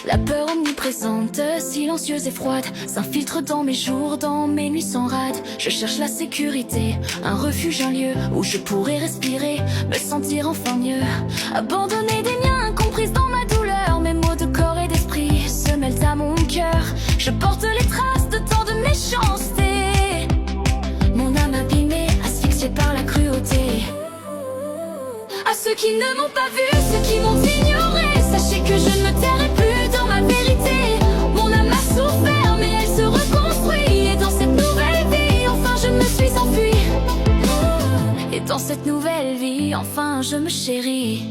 La peur omniprésente, silencieuse et froide, s'infiltre dans mes jours, dans mes nuits sans rade. Je cherche la sécurité, un refuge, un lieu où je pourrais respirer, me sentir enfin mieux. Abandonner des miens, comprises dans ma douleur, mes maux de corps et d'esprit se mêlent à mon cœur. Je porte les traces de tant de méchanceté, mon âme abîmée, asphyxiée par la cruauté. À ceux qui ne m'ont pas vu, ceux qui m'ont ignoré, sachez que je ne me tairai plus dans ma vérité. Mon âme a souffert, mais elle se reconstruit. Et dans cette nouvelle vie, enfin je me suis enfuie. Et dans cette nouvelle vie, enfin je me chéris.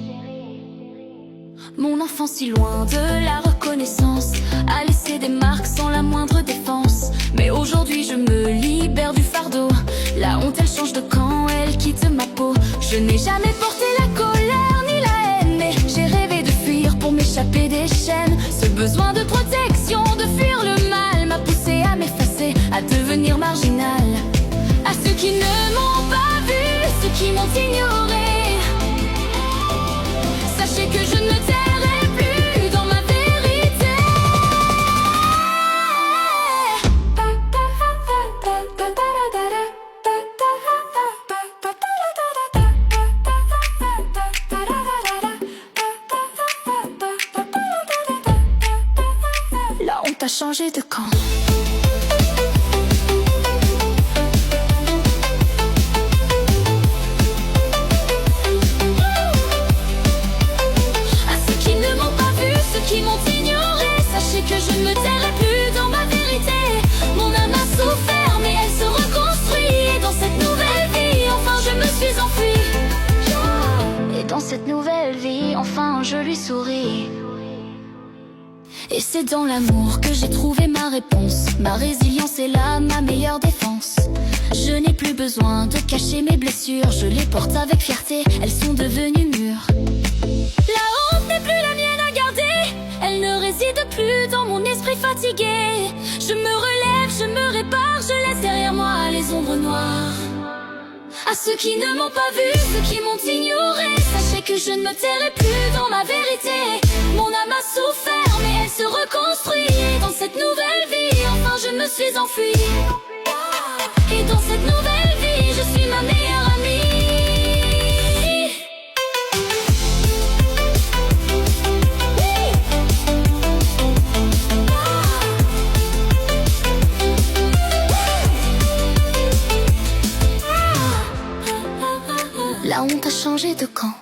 Mon enfant si loin de la reconnaissance a laissé des marques sans la moindre défense. Mais aujourd'hui je me libère du fardeau. La honte elle change de camp, elle quitte ma peau. Je n'ai jamais porté la colère ni la haine, mais j'ai rêvé de fuir pour m'échapper des chaînes. Ce besoin de protection, de fuir le mal m'a poussé à m'effacer, à devenir marginal. À ceux qui ne m'ont pas vu, ceux qui m'ont ignoré, sachez que je ne me tairai plus dans ma vérité. La honte a changé de camp. Qui m'ont ignoré, sachez que je ne me tairai plus dans ma vérité. Mon âme a souffert, mais elle se reconstruit. Et dans cette nouvelle vie, enfin je me suis enfuie. Et dans cette nouvelle vie, enfin je lui souris. Et c'est dans l'amour que j'ai trouvé ma réponse. Ma résilience est là, ma meilleure défense. Je n'ai plus besoin de cacher mes blessures. Je les porte avec fierté, elles sont devenues mûres. La honte n'est plus la mienne à garder, elle ne réside plus dans mon esprit fatigué. Je me relève, je me répare, je laisse derrière moi les ombres noires. À ceux qui ne m'ont pas vu, ceux qui m'ont ignoré, sachez que je ne me tairai plus dans ma vérité. Mon âme a souffert, mais elle se reconstruit. Et dans cette nouvelle vie, enfin je me suis enfuie. Et dans cette nouvelle vie, je suis ma meilleure amie. La honte a changé de camp.